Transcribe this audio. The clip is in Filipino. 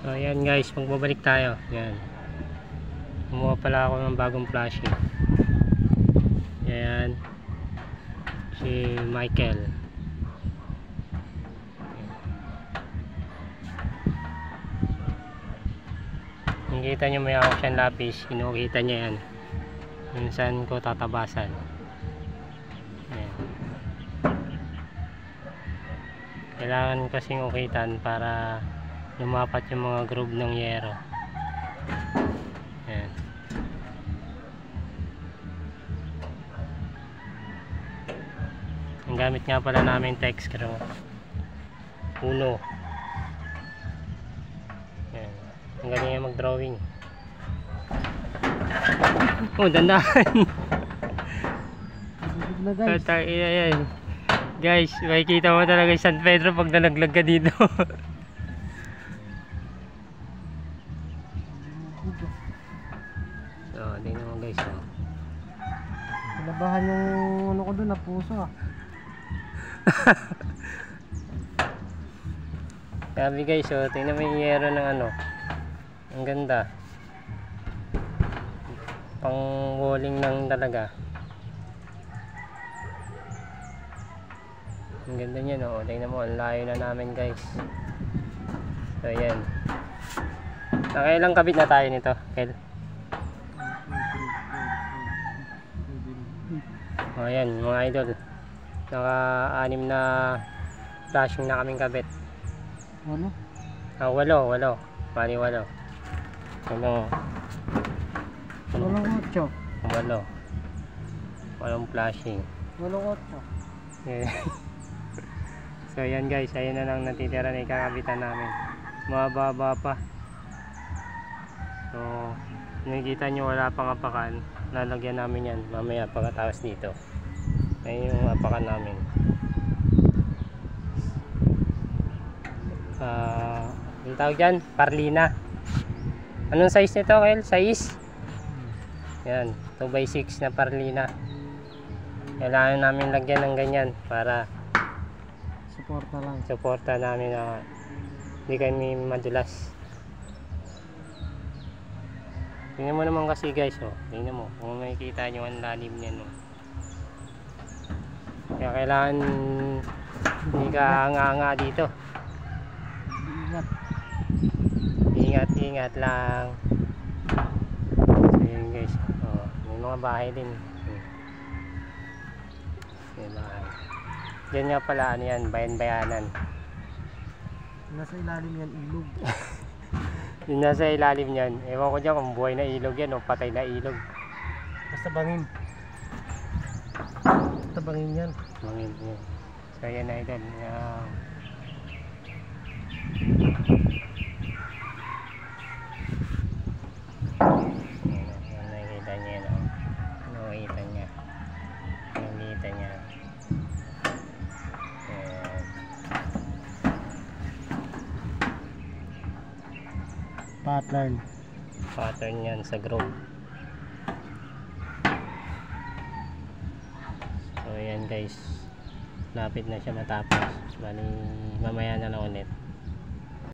So ayan guys, magbabalik tayo. Ayan, kumuha pala ako ng bagong flashing. Ayan, si Michael. Nakikita nyo may hawak siyang lapis. Inukita niya yan kung saan ko tatabasan. Ayan. Kailangan kasing ukitan para lumapat yung mga groove ng yero. Ayan. Ang gamit nga pala namin text screw Uno. Ayan. Ang galing nga mag-drawing. Oh, dandahan. Ayan. Guys, makikita mo talaga yung San Pedro pag nalaglag ka dito. So, tingnan mo guys. Labahan yung ano ko doon na puso ah. Sabi guys, so tingnan mo yung yero ng ano. Ang ganda. Pang walling lang talaga. Ang ganda niya, no? Tingnan mo, ang layo na namin guys. So ayan. Nakailang kabit na tayo nito, Kel? O ayan mga idol, naka-6 na flashing na kaming kabit. Ano? Ah, 8 Bali 8. Ano? Walang 8. 8 flashing. Walang 8. So ayan guys, ayun na lang natitira na ikakabitan namin. Mababa pa. So nakikita nyo wala pang apakan. Lalagyan namin yan mamaya pagkatapos dito. Ayun yung apakan namin. Yung tawag dyan? Parlina. Anong size nito, Kel? Size? Yan, 2x6 na parlina. Kailangan namin lagyan ng ganyan para Suporta lang. suporta namin na hindi kami madulas. Tingnan mo naman kasi guys, oh. Tingnan mo kung makikita nyo ang lalim niyan, oh. Kaya kailangan hindi ka nga dito. Ingat lang. So yun guys, oh, may mga bahay din. May bahay. Diyan nga pala ano yan, bayan-bayanan. Nasa ilalim yan ilog. Yung nasa ilalim yan, ewan ko dyan kung buhay na ilog yan o patay na ilog. Basta bangin. Basta bangin yan. Bangin yan. So yan na idol. Yan nakikita niya yan, oh. Nakikita niya. Nakikita niya. Pattern yan sa groove. So ayan guys, lapit na siya matapos. Bali mamaya na lang ulit.